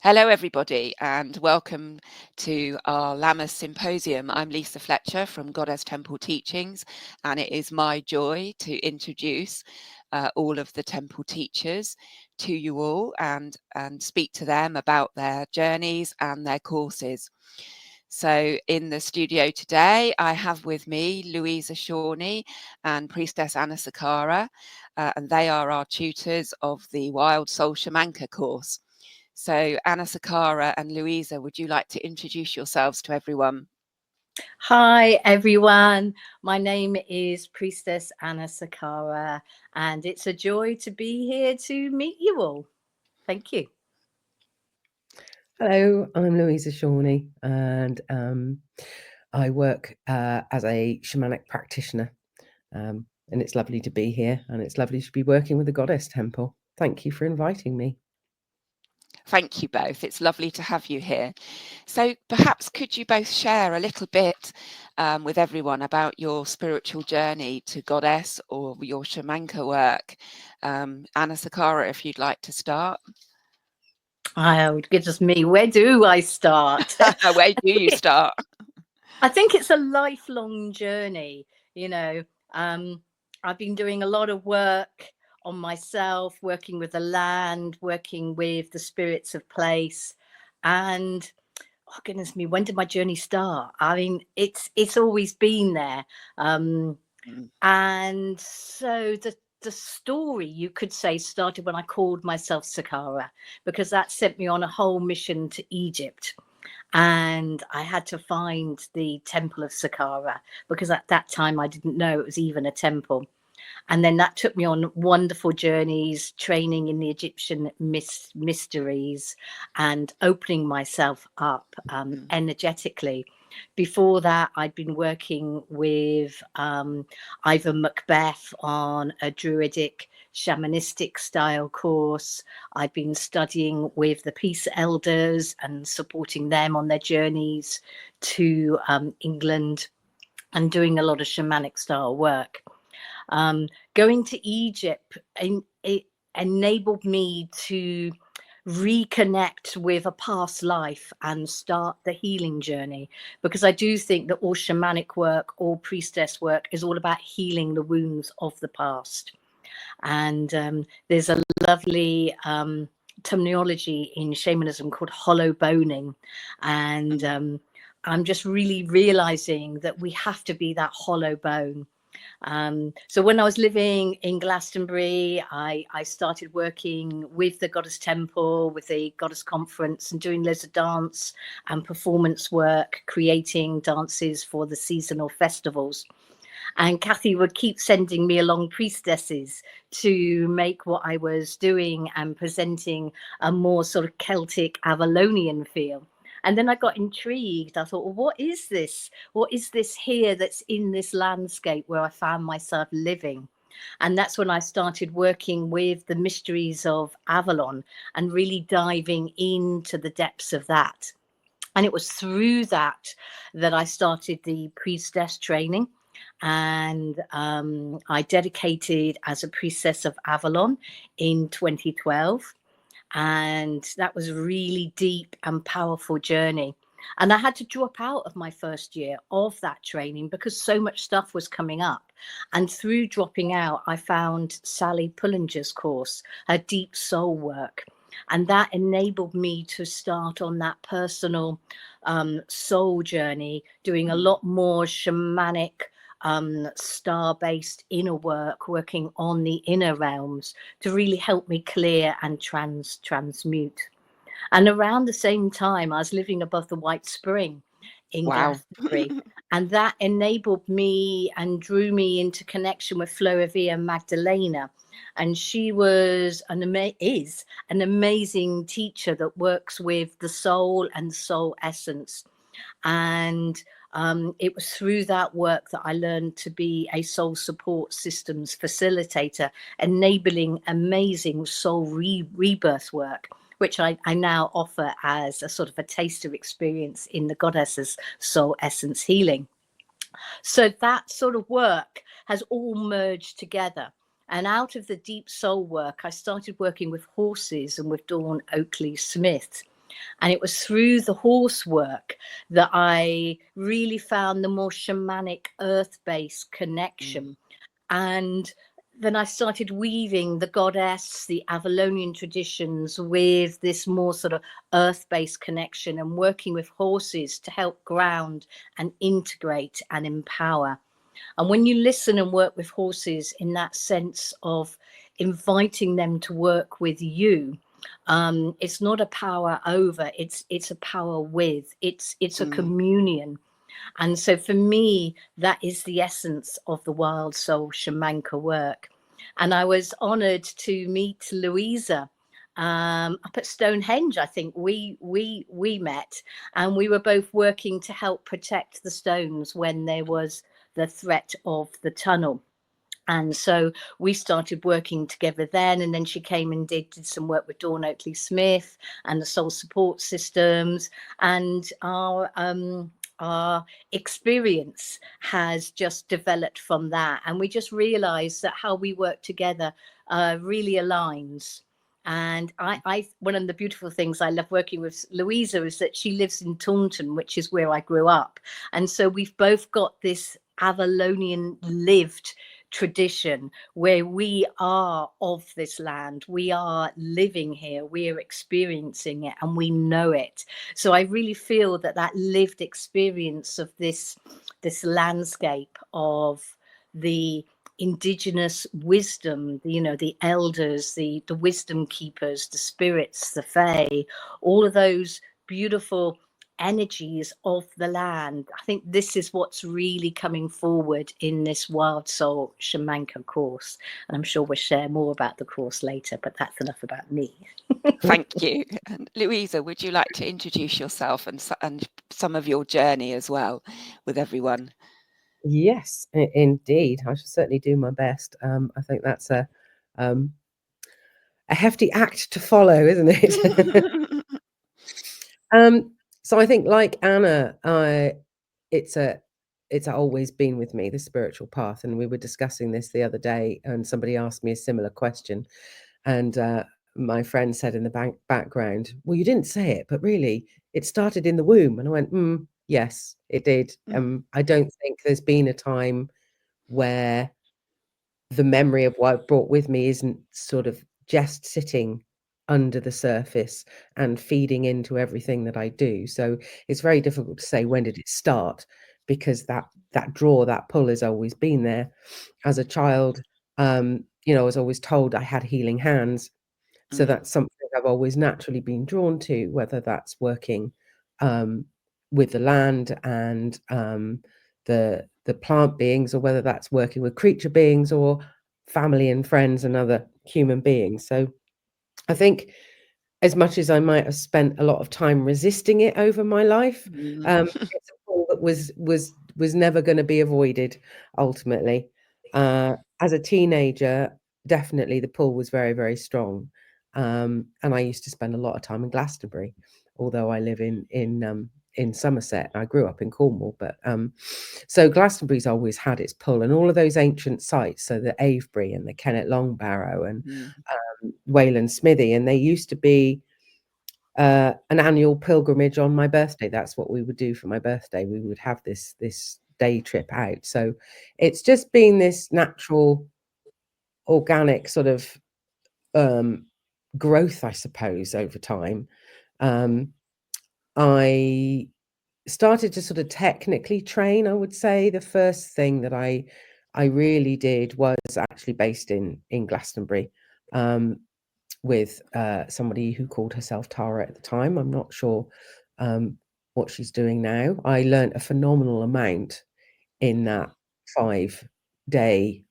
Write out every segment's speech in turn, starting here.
Hello, everybody, and welcome to our Lammas Symposium. I'm Lisa Fletcher from Goddess Temple Teachings, and it is my joy to introduce all of the temple teachers to you all and speak to them about their journeys and their courses. So in the studio today, I have with me Louisa Shorneyn and Priestess Anna-Saqqara, and they are our tutors of the Wild Soul Shamanka course. So Anna-Saqqara and Louisa, would you like to introduce yourselves to everyone? Hi everyone, my name is Priestess Anna-Saqqara and it's a joy to be here to meet you all. Thank you. Hello, I'm Louisa Shorneyn and I work as a shamanic practitioner, and it's lovely to be here and it's lovely to be working with the Goddess Temple. Thank you for inviting me. Thank you both. It's lovely to have you here. So perhaps could you both share a little bit with everyone about your spiritual journey to Goddess or your Shamanka work? Anna-Saqqara, if you'd like to start. Oh, goodness me, where do I start? Where do you start? I think it's a lifelong journey. I've been doing a lot of work on myself, working with the land, working with the spirits of place. And oh goodness me, when did my journey start? I mean, it's always been there. And so the story, you could say, started when I called myself Saqqara, because that sent me on a whole mission to Egypt. And I had to find the temple of Saqqara, because at that time I didn't know it was even a temple. And then that took me on wonderful journeys, training in the Egyptian mysteries and opening myself up energetically. Before that, I'd been working with Ivan Macbeth on a druidic shamanistic style course. I've been studying with the peace elders and supporting them on their journeys to England and doing a lot of shamanic style work. Going to Egypt, it enabled me to reconnect with a past life and start the healing journey, because I do think that all shamanic work, all priestess work is all about healing the wounds of the past. And there's a lovely terminology in shamanism called hollow boning, and I'm just really realizing that we have to be that hollow bone. So when I was living in Glastonbury, I started working with the Goddess Temple, with the Goddess Conference, and doing loads of dance and performance work, creating dances for the seasonal festivals. And Kathy would keep sending me along priestesses to make what I was doing and presenting a more sort of Celtic Avalonian feel. And then I got intrigued. I thought, well, what is this? What is this here that's in this landscape where I found myself living? And that's when I started working with the mysteries of Avalon and really diving into the depths of that. And it was through that I started the priestess training. And I dedicated as a priestess of Avalon in 2012. And that was a really deep and powerful journey. And I had to drop out of my first year of that training because so much stuff was coming up. And through dropping out, I found Sally Pullinger's course, her deep soul work. And that enabled me to start on that personal soul journey, doing a lot more shamanic, star-based inner work, working on the inner realms to really help me clear and transmute. And around the same time, I was living above the White Spring in Glastonbury, and that enabled me and drew me into connection with Floravia Magdalena. And she is an amazing teacher that works with the soul and soul essence. And it was through that work that I learned to be a soul support systems facilitator, enabling amazing soul rebirth work, which I now offer as a sort of a taster experience in the Goddess's soul essence healing. So that sort of work has all merged together. And out of the deep soul work, I started working with horses and with Dawn Oakley Smith. And it was through the horse work that I really found the more shamanic earth-based connection. And then I started weaving the goddess, the Avalonian traditions with this more sort of earth-based connection, and working with horses to help ground and integrate and empower. And when you listen and work with horses in that sense of inviting them to work with you, it's not a power over, it's a power with, it's a communion. And so for me, that is the essence of the Wild Soul Shamanka work. And I was honored to meet Louisa up at Stonehenge. I think we met, and we were both working to help protect the stones when there was the threat of the tunnel. And so we started working together then, and then she came and did some work with Dawn Oakley Smith and the Soul Support Systems, and our experience has just developed from that. And we just realized that how we work together really aligns. And I one of the beautiful things I love working with Louisa is that she lives in Taunton, which is where I grew up. And so we've both got this Avalonian lived tradition where we are of this land, we are living here, we are experiencing it, and we know it. So I really feel that that lived experience of this landscape of the indigenous wisdom, you know, the elders, the wisdom keepers, the spirits, the fae, all of those beautiful energies of the land. I think this is what's really coming forward in this Wild Soul Shamanka course. And I'm sure we'll share more about the course later, but that's enough about me. Thank you. And Louisa, would you like to introduce yourself and some of your journey as well with everyone? Yes, indeed. I shall certainly do my best. I think that's a hefty act to follow, isn't it? So I think, like Anna, it's always been with me, the spiritual path. And we were discussing this the other day, and somebody asked me a similar question. And my friend said in the background, well, you didn't say it, but really, it started in the womb. And I went, yes, it did. I don't think there's been a time where the memory of what I've brought with me isn't sort of just sitting under the surface and feeding into everything that I do. So it's very difficult to say when did it start, because that draw, that pull has always been there. As a child, you know, I was always told I had healing hands. So that's something I've always naturally been drawn to, whether that's working with the land and the plant beings, or whether that's working with creature beings or family and friends and other human beings. So I think, as much as I might have spent a lot of time resisting it over my life, it's a pull that was never going to be avoided ultimately. As a teenager, definitely the pull was very, very strong. And I used to spend a lot of time in Glastonbury, although I live in Somerset. I grew up in Cornwall, but so Glastonbury's always had its pull, and all of those ancient sites, so the Avebury and the Kennet Longbarrow and Wayland Smithy, and they used to be an annual pilgrimage on my birthday. That's what we would do for my birthday. We would have this day trip out. So it's just been this natural, organic sort of growth, I suppose, over time. I started to sort of technically train, I would say. The first thing that I really did was actually based in Glastonbury, with somebody who called herself Tara at the time. I'm not sure what she's doing now. I learned a phenomenal amount in that 5-day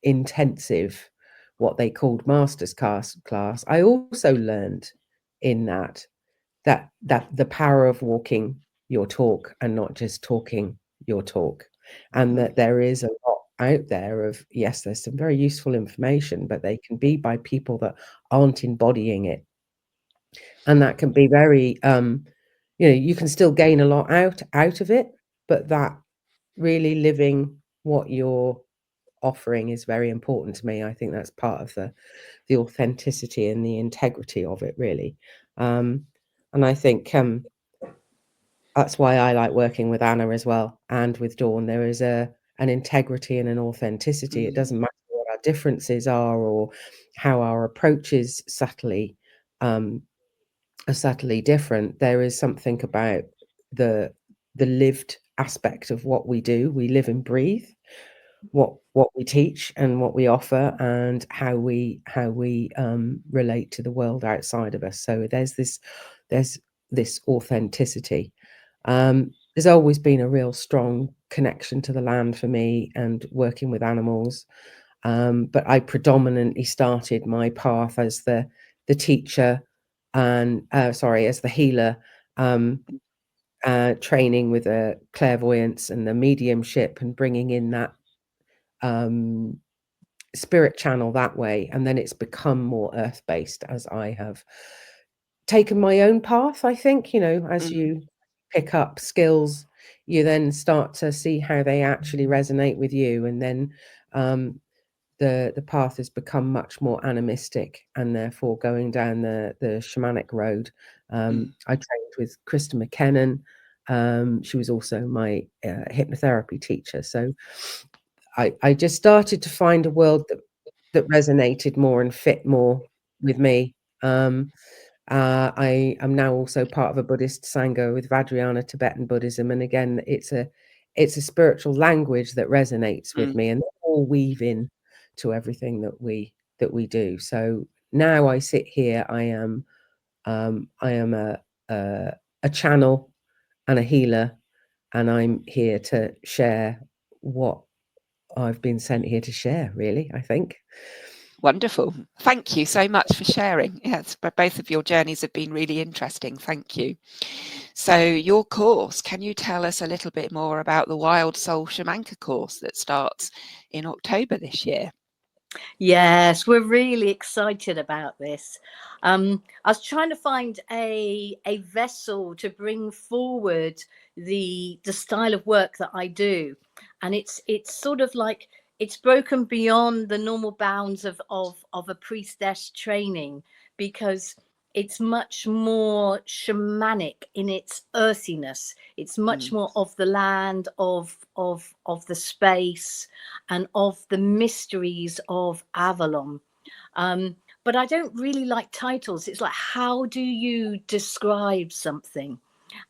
intensive, what they called master's class. I also learned in that the power of walking your talk and not just talking your talk, and that there is a lot out there of, yes, there's some very useful information, but they can be by people that aren't embodying it, and that can be very you know, you can still gain a lot out of it, but that really living what you're offering is very important to me. I think that's part of the authenticity and the integrity of it, really. And I think that's why I like working with Anna as well, and with Dawn. There is an integrity and an authenticity. It doesn't matter what our differences are or how our approaches are subtly different. There is something about the lived aspect of what we do. We live and breathe what we teach and what we offer, and how we relate to the world outside of us. So there's this authenticity. There's always been a real strong connection to the land for me and working with animals. But I predominantly started my path as the teacher and as the healer, training with a clairvoyance and the mediumship, and bringing in that spirit channel that way. And then it's become more earth-based as I have taken my own path. I think, as you pick up skills, you then start to see how they actually resonate with you, and then the path has become much more animistic, and therefore going down the shamanic road. I trained with Krista McKennan. She was also my hypnotherapy teacher. So I just started to find a world that resonated more and fit more with me. I am now also part of a Buddhist Sangha with Vajrayana Tibetan Buddhism, and again, it's a spiritual language that resonates with me, and they all weave in to everything that we do. So now I sit here. I am a channel and a healer, and I'm here to share what I've been sent here to share, really, I think. Wonderful. Thank you so much for sharing. Yes, but both of your journeys have been really interesting. Thank you. So your course, can you tell us a little bit more about the Wild Soul Shamanka course that starts in October this year? Yes, we're really excited about this. I was trying to find a vessel to bring forward the style of work that I do, and it's sort of like it's broken beyond the normal bounds of a priestess training, because it's much more shamanic in its earthiness. It's much more of the land, of the space, and of the mysteries of Avalon. But I don't really like titles. It's like, how do you describe something?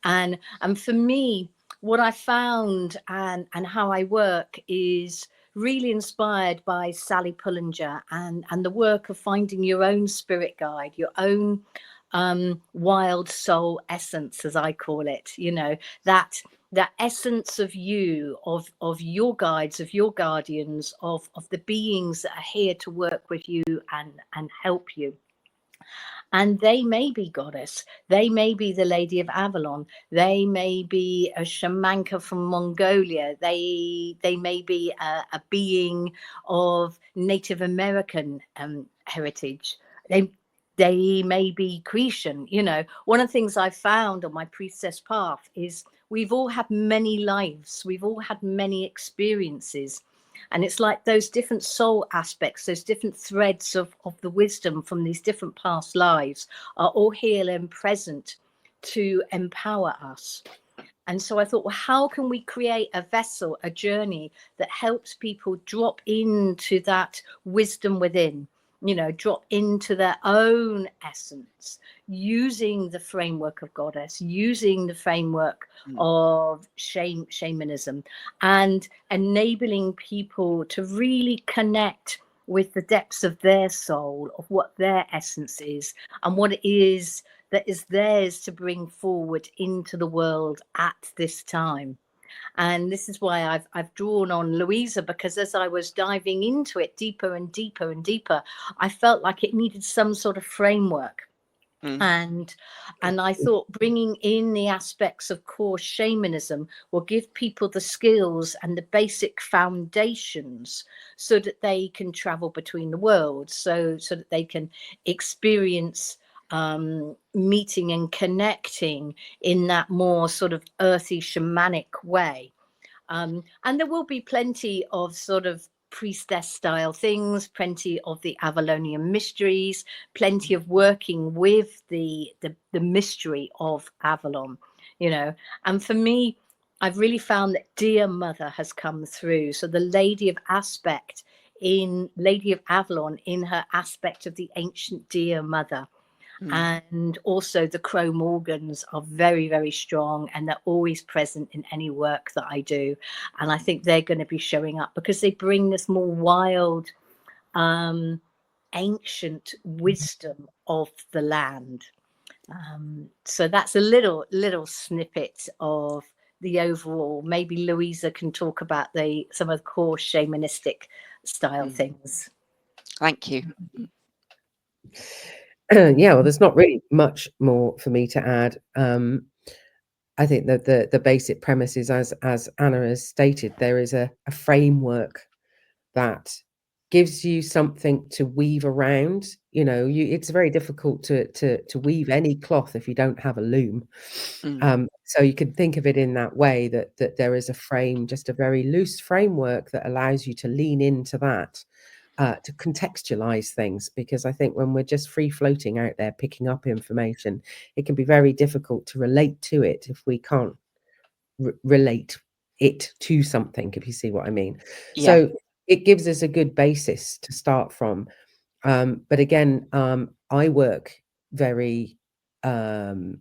And for me, what I found and how I work is really inspired by Sally Pullinger and the work of finding your own spirit guide, your own wild soul essence, as I call it. That essence of you, of your guides, of your guardians, of the beings that are here to work with you and help you. And they may be goddess, they may be the Lady of Avalon, they may be a shamanka from Mongolia, they may be a being of Native American heritage, they may be Cretan. One of the things I found on my priestess path is we've all had many lives, we've all had many experiences. And it's like those different soul aspects, those different threads of the wisdom from these different past lives are all here and present to empower us. And so I thought, well, how can we create a vessel, a journey that helps people drop into that wisdom within, drop into their own essence, using the framework of goddess, using the framework of shamanism, and enabling people to really connect with the depths of their soul, of what their essence is and what it is that is theirs to bring forward into the world at this time. And this is why I've drawn on Louisa, because as I was diving into it deeper and deeper and deeper, I felt like it needed some sort of framework. And I thought bringing in the aspects of core shamanism will give people the skills and the basic foundations so that they can travel between the worlds, so that they can experience meeting and connecting in that more sort of earthy shamanic way. And there will be plenty of sort of priestess style things, plenty of the Avalonian mysteries, plenty of working with the mystery of Avalon, you know. And for me, I've really found that Dear Mother has come through. So the Lady of Aspect in Lady of Avalon, in her aspect of the ancient Dear Mother. And also the chrome organs are very, very strong, and they're always present in any work that I do. And I think they're going to be showing up because they bring this more wild, ancient wisdom of the land. So that's a little snippet of the overall. Maybe Louisa can talk about some of the core shamanistic style things. Thank you. Yeah, well, there's not really much more for me to add. I think that the basic premise is, as Anna has stated, there is a framework that gives you something to weave around. You know, it's very difficult to weave any cloth if you don't have a loom. So you can think of it in that way, that there is a frame, just a very loose framework that allows you to lean into that. To contextualize things, because I think when we're just free floating out there picking up information, it can be very difficult to relate to it if we can't relate it to something, if you see what I mean. Yeah. So it gives us a good basis to start from. But again, I work very well,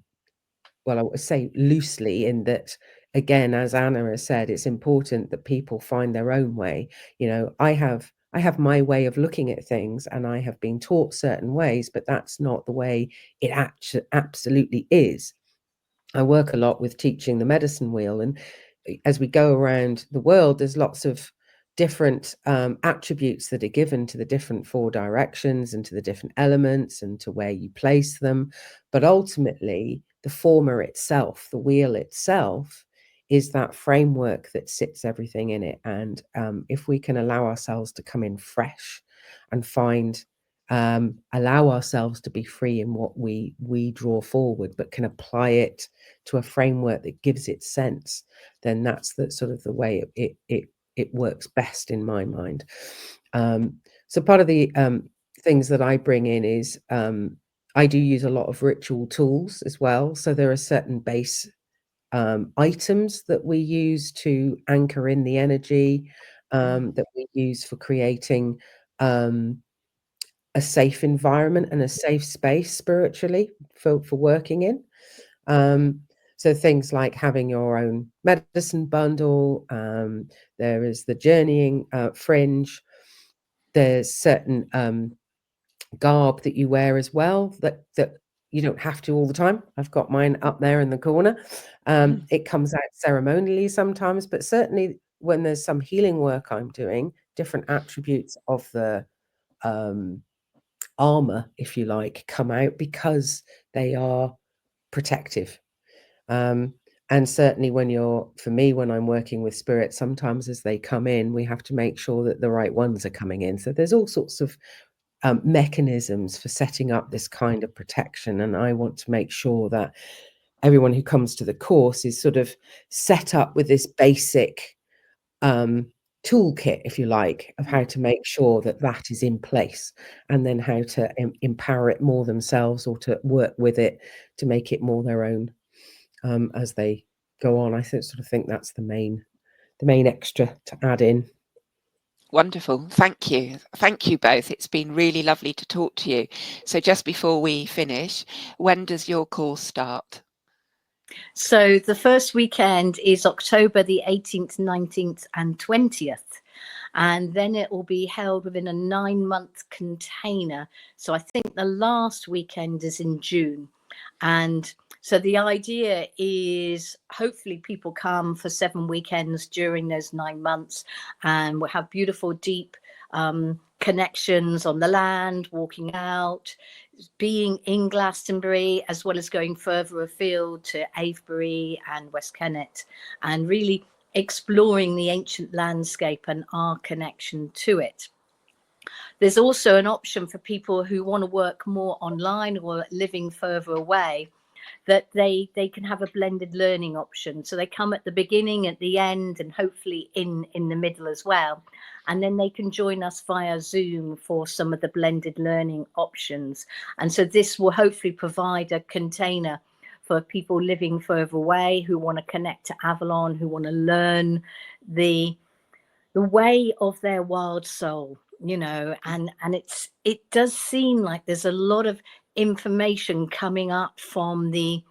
I would say loosely, in that, again, as Anna has said, it's important that people find their own way. You know, I have my way of looking at things, and I have been taught certain ways, but that's not the way it absolutely is. I work a lot with teaching the medicine wheel, and as we go around the world, there's lots of different attributes that are given to the different 4 directions and to the different elements and to where you place them. But ultimately, the former itself, the wheel itself, is that framework that sits everything in it. And if we can allow ourselves to come in fresh and allow ourselves to be free in what we draw forward, but can apply it to a framework that gives it sense, then that's the sort of the way it works best in my mind. So part of the things that I bring in is I do use a lot of ritual tools as well. So there are certain base items that we use to anchor in the energy, that we use for creating a safe environment and a safe space spiritually for working in. So things like having your own medicine bundle, there is the journeying fringe, there's certain garb that you wear as well that you don't have to all the time. I've got mine up there in the corner. It comes out ceremonially sometimes, but certainly when there's some healing work I'm doing, different attributes of the armor, if you like, come out because they are protective. And certainly for me, when I'm working with spirits, sometimes as they come in, we have to make sure that the right ones are coming in. So there's all sorts of mechanisms for setting up this kind of protection. And I want to make sure that everyone who comes to the course is sort of set up with this basic toolkit, if you like, of how to make sure that that is in place, and then how to empower it more themselves, or to work with it to make it more their own as they go on. I sort of think that's the main extra to add in. Wonderful. Thank you. Thank you both. It's been really lovely to talk to you. So just before we finish, when does your course start? So the first weekend is October the 18th, 19th and 20th. And then it will be held within a 9-month container. So I think the last weekend is in June. And so the idea is hopefully people come for 7 weekends during those 9 months, and we'll have beautiful, deep connections on the land, walking out, being in Glastonbury, as well as going further afield to Avebury and West Kennet, and really exploring the ancient landscape and our connection to it. There's also an option for people who want to work more online or living further away. that they can have a blended learning option. So they come at the beginning, at the end, and hopefully in the middle as well. And then they can join us via Zoom for some of the blended learning options. And so this will hopefully provide a container for people living further away who want to connect to Avalon, who want to learn the way of their wild soul, you know. And it does seem like there's a lot of information coming up from the,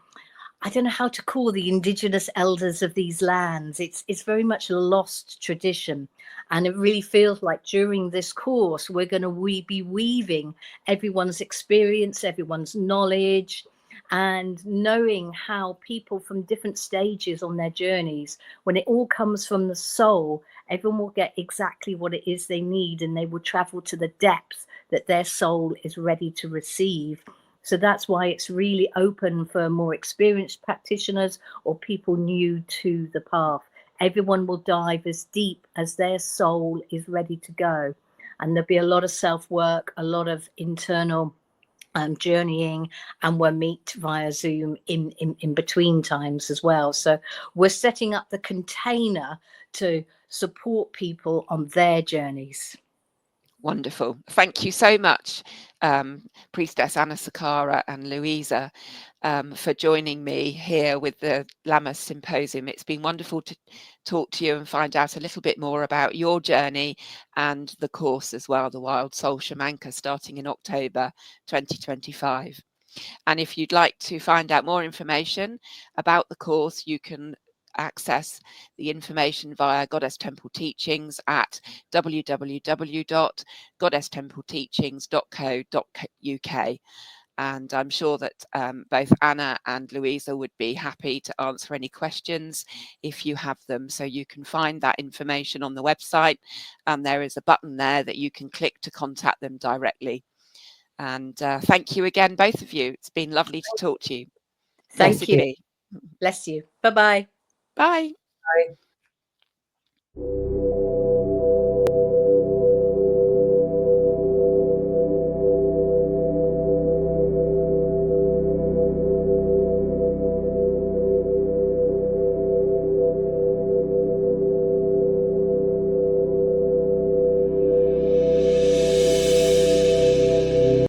I don't know how to call the indigenous elders of these lands. It's very much a lost tradition. And it really feels like during this course, we're going to be weaving everyone's experience, everyone's knowledge, and knowing how people from different stages on their journeys, when it all comes from the soul, everyone will get exactly what it is they need, and they will travel to the depth that their soul is ready to receive. So that's why it's really open for more experienced practitioners or people new to the path. Everyone will dive as deep as their soul is ready to go. And there'll be a lot of self-work, a lot of internal journeying, and we'll meet via Zoom in between times as well. So we're setting up the container to support people on their journeys. Wonderful. Thank you so much, Priestess Anna-Saqqara and Louisa, for joining me here with the Lammas Symposium. It's been wonderful to talk to you and find out a little bit more about your journey and the course as well, the Wild Soul Shamanka, starting in October 2025. And if you'd like to find out more information about the course, you can access the information via Goddess Temple Teachings at www.goddesstempleteachings.co.uk. And I'm sure that both Anna and Louisa would be happy to answer any questions if you have them. So you can find that information on the website, and there is a button there that you can click to contact them directly. And thank you again, both of you. It's been lovely to talk to you. Thank you. Be. Bless you. Bye-bye. Bye. Bye.